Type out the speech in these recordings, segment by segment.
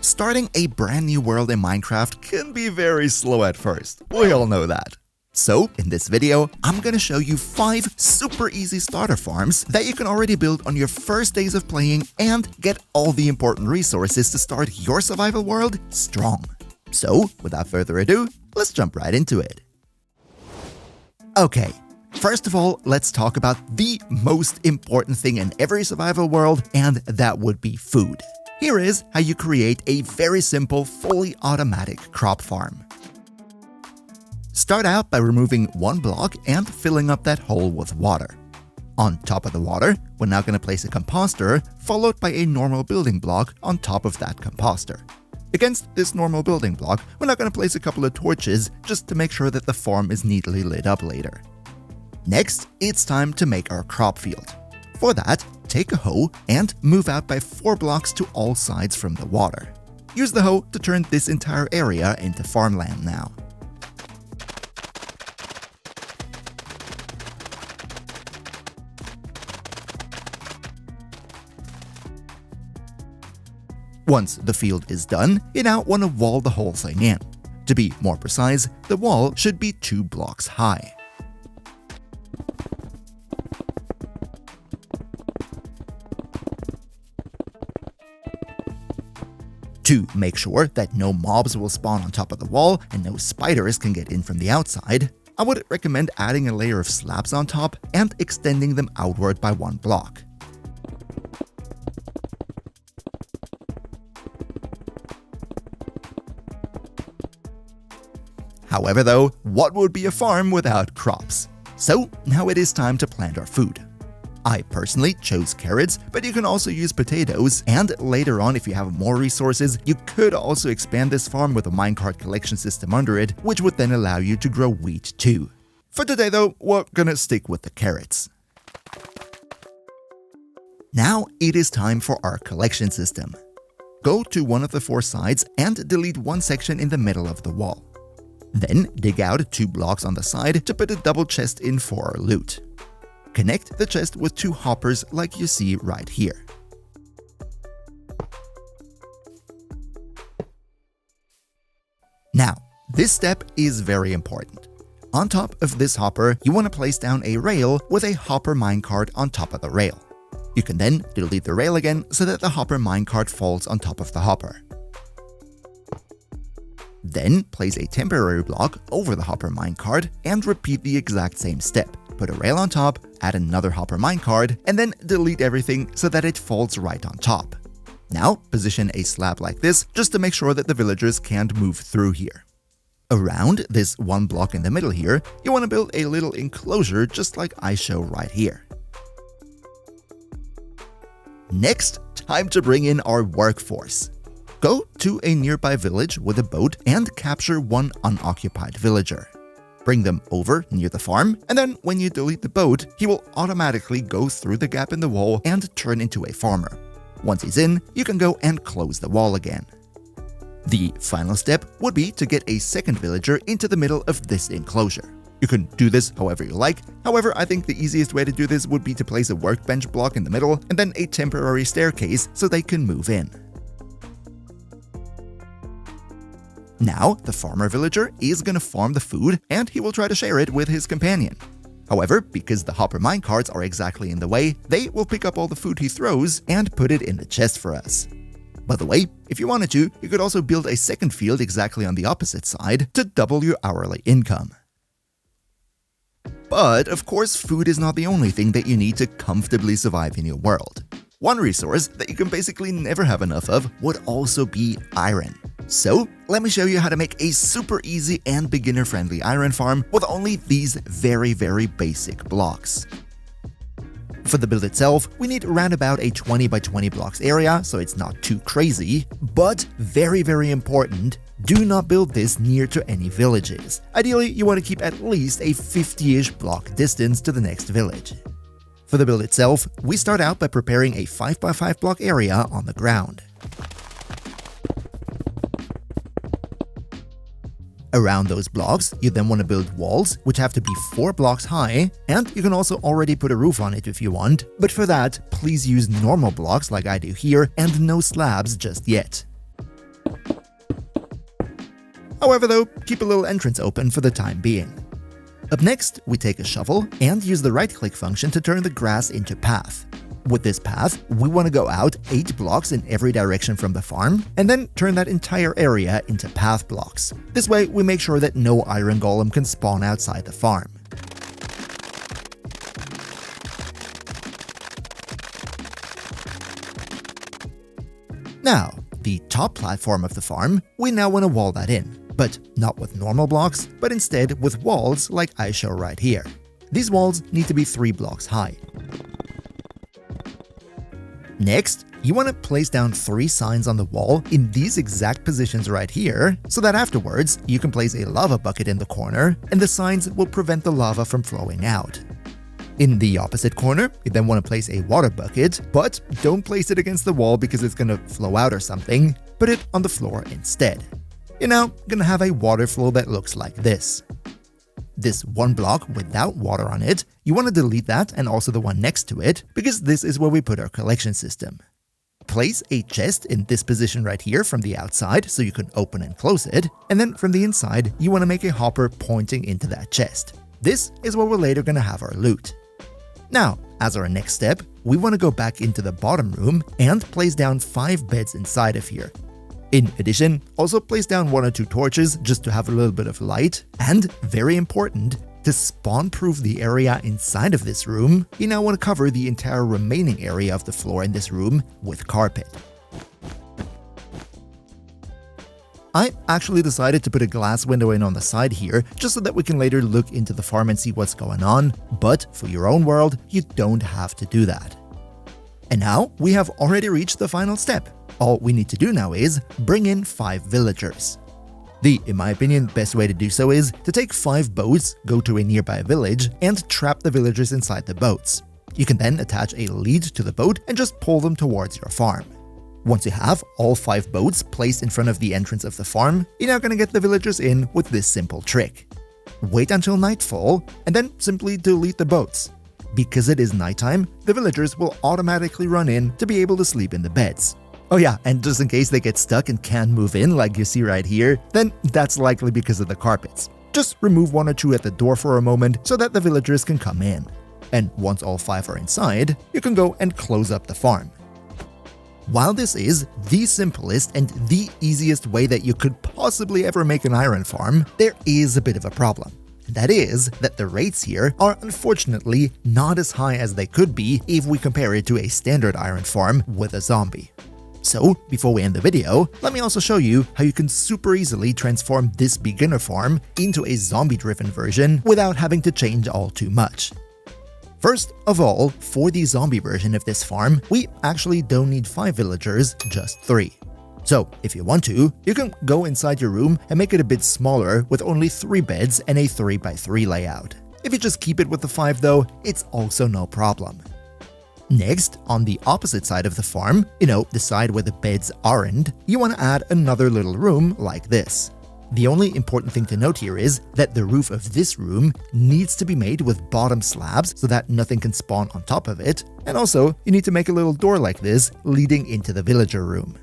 Starting a brand new world in Minecraft can be very slow at first, we all know that. So, in this video, I'm gonna show you 5 super easy starter farms that you can already build on your first days of playing and get all the important resources to start your survival world strong. So, without further ado, let's jump right into it. Okay, first of all, let's talk about the most important thing in every survival world, and that would be food. Here is how you create a very simple, fully automatic crop farm. Start out by removing one block and filling up that hole with water. On top of the water, we're now going to place a composter, followed by a normal building block on top of that composter. Against this normal building block, we're now going to place a couple of torches just to make sure that the farm is neatly lit up later. Next, it's time to make our crop field. For that, take a hoe and move out by 4 blocks to all sides from the water. Use the hoe to turn this entire area into farmland now. Once the field is done, you now want to wall the whole thing in. To be more precise, the wall should be 2 blocks high. To make sure that no mobs will spawn on top of the wall and no spiders can get in from the outside, I would recommend adding a layer of slabs on top and extending them outward by 1 block. However though, what would be a farm without crops? So now it is time to plant our food. I personally chose carrots, but you can also use potatoes, and later on if you have more resources, you could also expand this farm with a minecart collection system under it, which would then allow you to grow wheat too. For today though, we're gonna stick with the carrots. Now it is time for our collection system. Go to one of the 4 sides and delete one section in the middle of the wall. Then dig out 2 blocks on the side to put a double chest in for our loot. Connect the chest with 2 hoppers like you see right here. Now, this step is very important. On top of this hopper, you want to place down a rail with a hopper minecart on top of the rail. You can then delete the rail again so that the hopper minecart falls on top of the hopper. Then place a temporary block over the hopper minecart and repeat the exact same step. Put a rail on top, add another hopper minecart, and then delete everything so that it falls right on top. Now position a slab like this just to make sure that the villagers can't move through here. Around this 1 block in the middle here, you want to build a little enclosure just like I show right here. Next, time to bring in our workforce. Go to a nearby village with a boat and capture 1 unoccupied villager. Bring them over near the farm, and then when you delete the boat, he will automatically go through the gap in the wall and turn into a farmer. Once he's in, you can go and close the wall again. The final step would be to get a second villager into the middle of this enclosure. You can do this however you like, however I think the easiest way to do this would be to place a workbench block in the middle and then a temporary staircase so they can move in. Now, the farmer villager is gonna farm the food and he will try to share it with his companion. However, because the hopper minecarts are exactly in the way, they will pick up all the food he throws and put it in the chest for us. By the way, if you wanted to, you could also build a second field exactly on the opposite side to double your hourly income. But of course, food is not the only thing that you need to comfortably survive in your world. One resource that you can basically never have enough of would also be iron. So, let me show you how to make a super easy and beginner-friendly iron farm with only these very basic blocks. For the build itself, we need around about a 20 by 20 blocks area, so it's not too crazy, but very important, do not build this near to any villages. Ideally, you want to keep at least a 50-ish block distance to the next village. For the build itself, we start out by preparing a 5 by 5 block area on the ground. Around those blocks, you then want to build walls, which have to be 4 blocks high, and you can also already put a roof on it if you want, but for that, please use normal blocks like I do here and no slabs just yet. However though, keep a little entrance open for the time being. Up next, we take a shovel and use the right-click function to turn the grass into path. With this path, we want to go out 8 blocks in every direction from the farm, and then turn that entire area into path blocks. This way, we make sure that no iron golem can spawn outside the farm. Now, the top platform of the farm, we now want to wall that in, but not with normal blocks, but instead with walls like I show right here. These walls need to be 3 blocks high. Next, you want to place down 3 signs on the wall in these exact positions right here, so that afterwards you can place a lava bucket in the corner, and the signs will prevent the lava from flowing out. In the opposite corner, you then want to place a water bucket, but don't place it against the wall because it's going to flow out or something. Put it on the floor instead. You're now going to have a water flow that looks like this. This one block without water on it, you want to delete that and also the one next to it, because this is where we put our collection system. Place a chest in this position right here from the outside so you can open and close it, and then from the inside, you want to make a hopper pointing into that chest. This is where we're later going to have our loot. Now, as our next step, we want to go back into the bottom room and place down 5 beds inside of here. In addition, also place down 1 or 2 torches just to have a little bit of light, and very important, to spawn-proof the area inside of this room, you now want to cover the entire remaining area of the floor in this room with carpet. I actually decided to put a glass window in on the side here, just so that we can later look into the farm and see what's going on, but for your own world, you don't have to do that. And now, we have already reached the final step. All we need to do now is bring in 5 villagers. The, in my opinion, best way to do so is to take 5 boats, go to a nearby village, and trap the villagers inside the boats. You can then attach a lead to the boat and just pull them towards your farm. Once you have all 5 boats placed in front of the entrance of the farm, you're now going to get the villagers in with this simple trick. Wait until nightfall, and then simply delete the boats. Because it is nighttime, the villagers will automatically run in to be able to sleep in the beds. Oh yeah, and just in case they get stuck and can't move in like you see right here, then that's likely because of the carpets. Just remove 1 or 2 at the door for a moment so that the villagers can come in. And once all 5 are inside, you can go and close up the farm. While this is the simplest and the easiest way that you could possibly ever make an iron farm, there is a bit of a problem. That is that the rates here are unfortunately not as high as they could be if we compare it to a standard iron farm with a zombie. So, before we end the video, let me also show you how you can super easily transform this beginner farm into a zombie-driven version without having to change all too much. First of all, for the zombie version of this farm, we actually don't need 5 villagers, just 3. So, if you want to, you can go inside your room and make it a bit smaller with only 3 beds and a 3x3 layout. If you just keep it with the 5 though, it's also no problem. Next, on the opposite side of the farm, the side where the beds aren't, you want to add another little room like this. The only important thing to note here is that the roof of this room needs to be made with bottom slabs so that nothing can spawn on top of it, and also you need to make a little door like this leading into the villager room.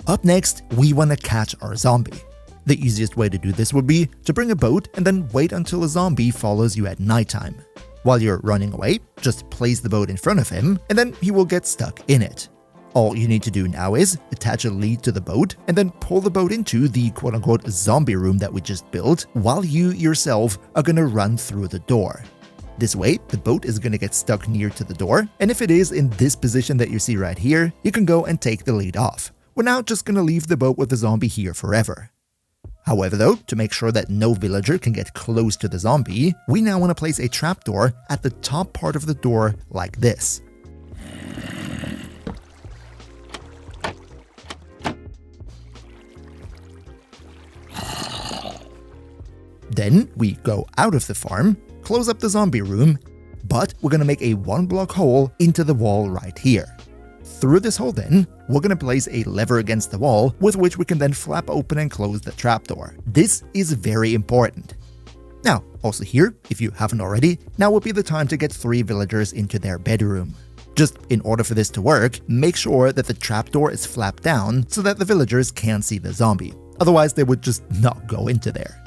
Up next, we want to catch our zombie. The easiest way to do this would be to bring a boat and then wait until a zombie follows you at nighttime. While you're running away, just place the boat in front of him, and then he will get stuck in it. All you need to do now is attach a lead to the boat and then pull the boat into the quote-unquote zombie room that we just built, while you yourself are going to run through the door. This way, the boat is going to get stuck near to the door, and if it is in this position that you see right here, you can go and take the lead off. We're now just going to leave the boat with the zombie here forever. However though, to make sure that no villager can get close to the zombie, we now want to place a trapdoor at the top part of the door like this. Then we go out of the farm, close up the zombie room, but we're going to make a 1-block hole into the wall right here. Through this hole then, we're going to place a lever against the wall with which we can then flap open and close the trapdoor. This is very important. Now, also here, if you haven't already, now would be the time to get 3 villagers into their bedroom. Just in order for this to work, make sure that the trapdoor is flapped down so that the villagers can't see the zombie. Otherwise, they would just not go into there.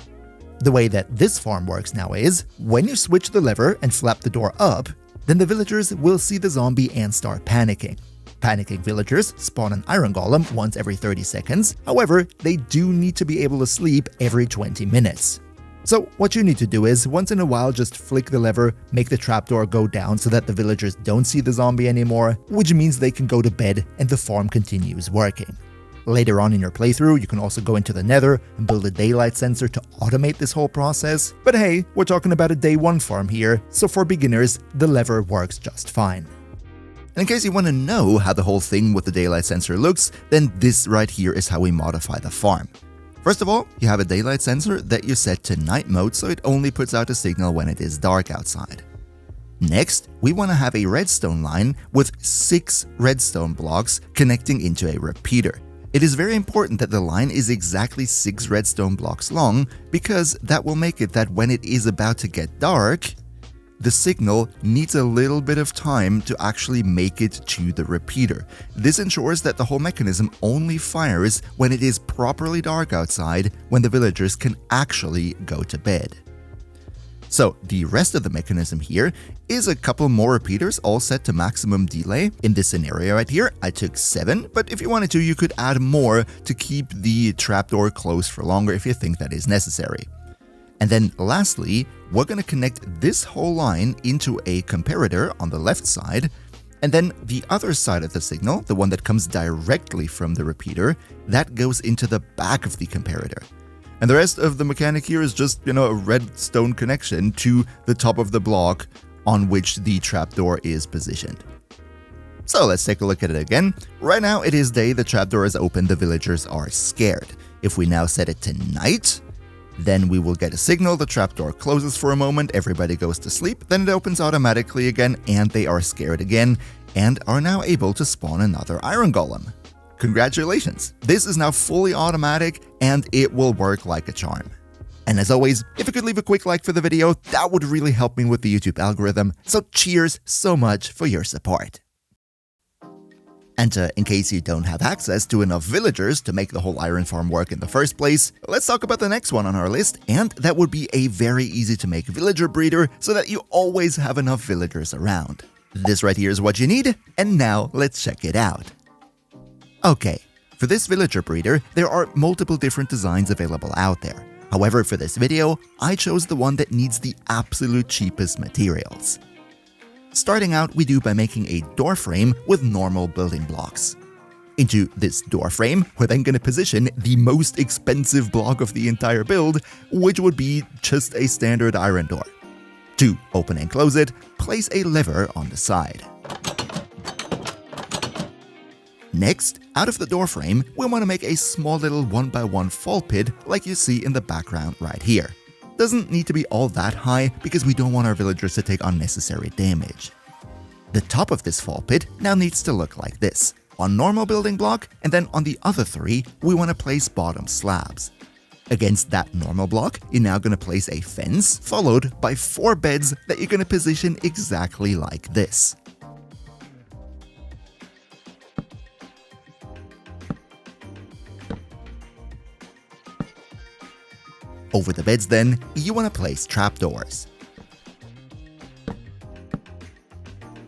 The way that this farm works now is, when you switch the lever and flap the door up, then the villagers will see the zombie and start panicking. Panicking villagers spawn an iron golem once every 30 seconds, however, they do need to be able to sleep every 20 minutes. So what you need to do is, once in a while, just flick the lever, make the trapdoor go down so that the villagers don't see the zombie anymore, which means they can go to bed and the farm continues working. Later on in your playthrough, you can also go into the Nether and build a daylight sensor to automate this whole process. But hey, we're talking about a day 1 farm here, so for beginners, the lever works just fine. And in case you want to know how the whole thing with the daylight sensor looks, then this right here is how we modify the farm. First of all, you have a daylight sensor that you set to night mode so it only puts out a signal when it is dark outside. Next, we want to have a redstone line with 6 redstone blocks connecting into a repeater. It is very important that the line is exactly 6 redstone blocks long, because that will make it that when it is about to get dark, the signal needs a little bit of time to actually make it to the repeater. This ensures that the whole mechanism only fires when it is properly dark outside, when the villagers can actually go to bed. So the rest of the mechanism here is a couple more repeaters all set to maximum delay. In this scenario right here, I took 7, but if you wanted to, you could add more to keep the trapdoor closed for longer if you think that is necessary. And then lastly, we're going to connect this whole line into a comparator on the left side, and then the other side of the signal, the one that comes directly from the repeater, that goes into the back of the comparator. And the rest of the mechanic here is just, a redstone connection to the top of the block on which the trapdoor is positioned. So let's take a look at it again. Right now it is day, the trapdoor is open, the villagers are scared. If we now set it to night, then we will get a signal, the trapdoor closes for a moment, everybody goes to sleep, then it opens automatically again, and they are scared again, and are now able to spawn another iron golem. Congratulations! This is now fully automatic, and it will work like a charm. And as always, if you could leave a quick like for the video, that would really help me with the YouTube algorithm, so cheers so much for your support. And in case you don't have access to enough villagers to make the whole iron farm work in the first place, let's talk about the next one on our list, and that would be a very easy to make villager breeder so that you always have enough villagers around. This right here is what you need, and now let's check it out. Okay, for this villager breeder, there are multiple different designs available out there. However, for this video, I chose the one that needs the absolute cheapest materials. Starting out, we do by making a door frame with normal building blocks. Into this door frame, we're then going to position the most expensive block of the entire build, which would be just a standard iron door. To open and close it, place a lever on the side. Next, out of the door frame, we want to make a small little 1x1 fall pit like you see in the background right here. Doesn't need to be all that high because we don't want our villagers to take unnecessary damage. The top of this fall pit now needs to look like this. One normal building block, and then on the other 3, we want to place bottom slabs. Against that normal block, you're now going to place a fence, followed by 4 beds that you're going to position exactly like this. Over the beds then, you want to place trapdoors.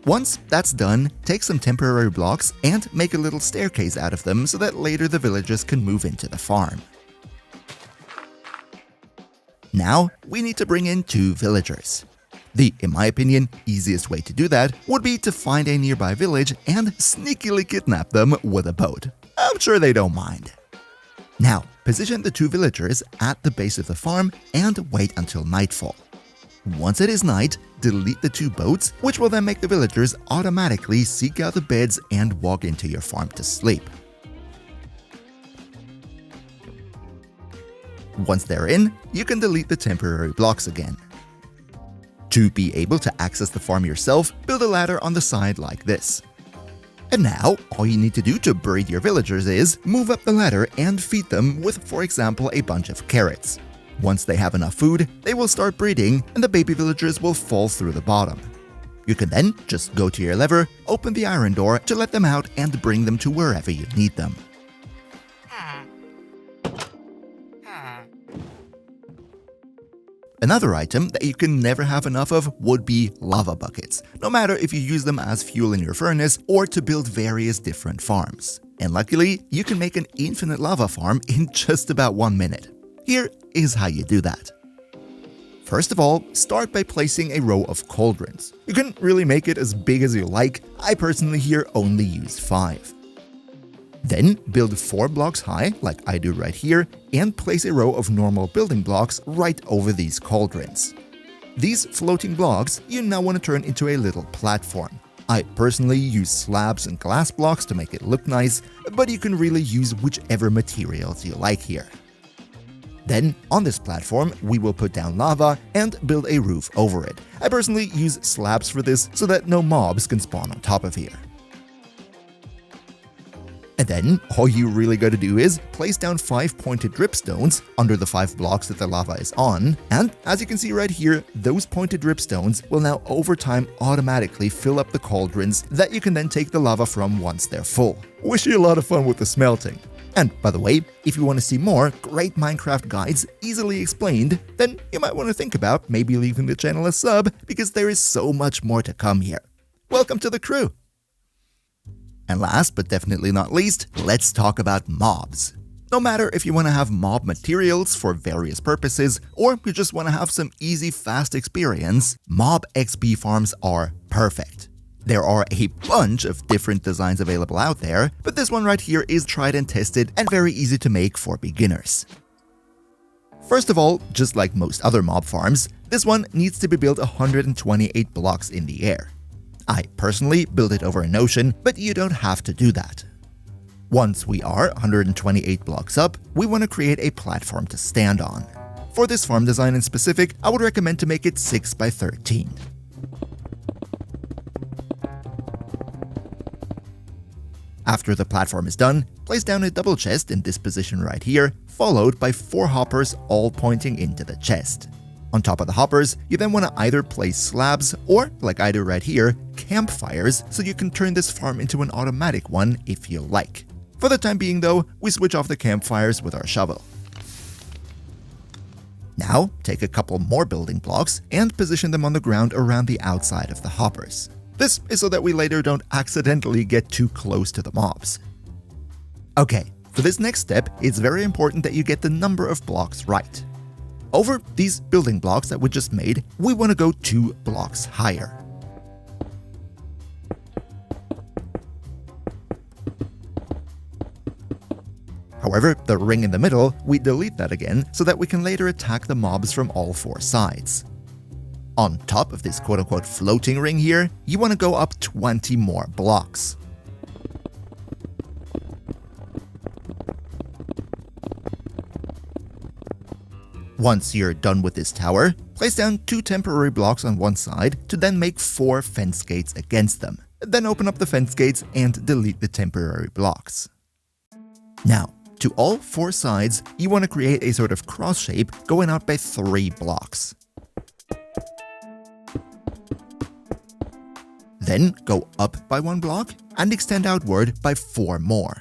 Once that's done, take some temporary blocks and make a little staircase out of them so that later the villagers can move into the farm. Now, we need to bring in 2 villagers. The, in my opinion, easiest way to do that would be to find a nearby village and sneakily kidnap them with a boat. I'm sure they don't mind. Now, position the 2 villagers at the base of the farm and wait until nightfall. Once it is night, delete the 2 boats, which will then make the villagers automatically seek out the beds and walk into your farm to sleep. Once they're in, you can delete the temporary blocks again. To be able to access the farm yourself, build a ladder on the side like this. And now, all you need to do to breed your villagers is move up the ladder and feed them with, for example, a bunch of carrots. Once they have enough food, they will start breeding and the baby villagers will fall through the bottom. You can then just go to your lever, open the iron door to let them out and bring them to wherever you need them. Another item that you can never have enough of would be lava buckets, no matter if you use them as fuel in your furnace or to build various different farms. And luckily, you can make an infinite lava farm in just about 1 minute. Here is how you do that. First of all, start by placing a row of cauldrons. You can really make it as big as you like. I personally here only use 5. Then build 4 blocks high, like I do right here, and place a row of normal building blocks right over these cauldrons. These floating blocks you now want to turn into a little platform. I personally use slabs and glass blocks to make it look nice, but you can really use whichever materials you like here. Then, on this platform, we will put down lava and build a roof over it. I personally use slabs for this so that no mobs can spawn on top of here. And then, all you really gotta do is place down 5 pointed dripstones under the 5 blocks that the lava is on, and as you can see right here, those pointed dripstones will now over time automatically fill up the cauldrons that you can then take the lava from once they're full. Wish you a lot of fun with the smelting. And by the way, if you want to see more great Minecraft guides easily explained, then you might want to think about maybe leaving the channel a sub, because there is so much more to come here. Welcome to the crew! And last but definitely not least, let's talk about mobs. No matter if you want to have mob materials for various purposes, or you just want to have some easy, fast experience, mob XP farms are perfect. There are a bunch of different designs available out there, but this one right here is tried and tested and very easy to make for beginners. First of all, just like most other mob farms, this one needs to be built 128 blocks in the air. I personally build it over an ocean, but you don't have to do that. Once we are 128 blocks up, we want to create a platform to stand on. For this farm design in specific, I would recommend to make it 6 by 13. After the platform is done, place down a double chest in this position right here, followed by 4 hoppers all pointing into the chest. On top of the hoppers, you then want to either place slabs or, like I do right here, campfires, so you can turn this farm into an automatic one if you like. For the time being though, we switch off the campfires with our shovel. Now, take a couple more building blocks and position them on the ground around the outside of the hoppers. This is so that we later don't accidentally get too close to the mobs. Okay, for this next step, it's very important that you get the number of blocks right. Over these building blocks that we just made, we want to go 2 blocks higher. However, the ring in the middle, we delete that again so that we can later attack the mobs from all 4 sides. On top of this quote-unquote floating ring here, you want to go up 20 more blocks. Once you're done with this tower, place down 2 temporary blocks on one side to then make 4 fence gates against them. Then open up the fence gates and delete the temporary blocks. Now, to all 4 sides, you want to create a sort of cross shape going out by 3 blocks. Then go up by 1 block and extend outward by 4 more.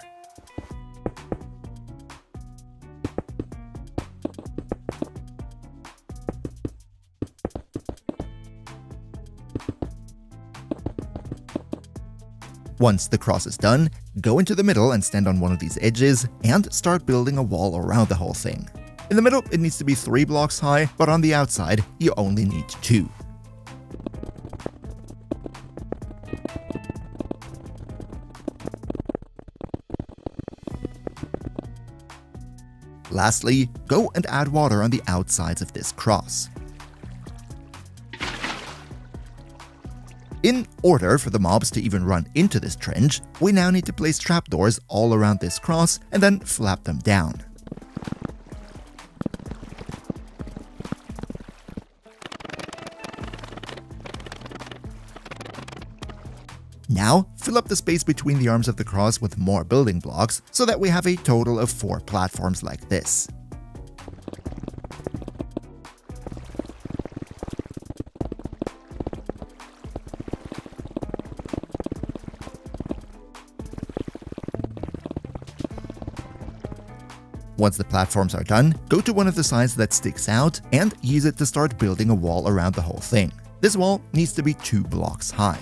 Once the cross is done, go into the middle and stand on one of these edges and start building a wall around the whole thing. In the middle, it needs to be 3 blocks high, but on the outside, you only need 2. Lastly, go and add water on the outsides of this cross. In order for the mobs to even run into this trench, we now need to place trapdoors all around this cross and then flap them down. Now, fill up the space between the arms of the cross with more building blocks so that we have a total of 4 platforms like this. Once the platforms are done, go to one of the sides that sticks out and use it to start building a wall around the whole thing. This wall needs to be 2 blocks high.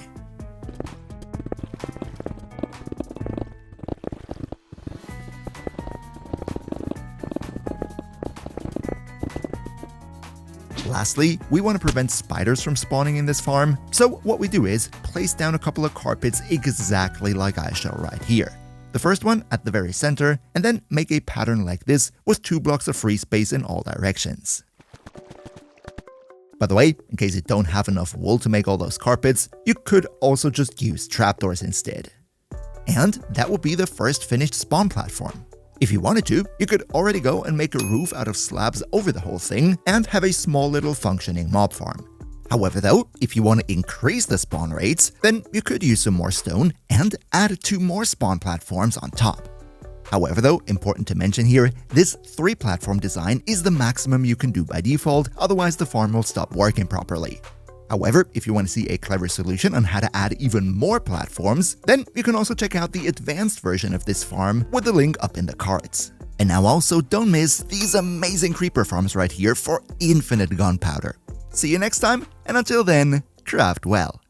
Lastly, we want to prevent spiders from spawning in this farm, so what we do is place down a couple of carpets exactly like I show right here. The first one at the very center, and then make a pattern like this with 2 blocks of free space in all directions. By the way, in case you don't have enough wool to make all those carpets, you could also just use trapdoors instead. And that would be the first finished spawn platform. If you wanted to, you could already go and make a roof out of slabs over the whole thing and have a small little functioning mob farm. However though, if you want to increase the spawn rates, then you could use some more stone and add 2 more spawn platforms on top. However though, important to mention here, this 3-platform design is the maximum you can do by default, otherwise the farm will stop working properly. However, if you want to see a clever solution on how to add even more platforms, then you can also check out the advanced version of this farm with the link up in the cards. And now also don't miss these amazing creeper farms right here for infinite gunpowder. See you next time, and until then, craft well.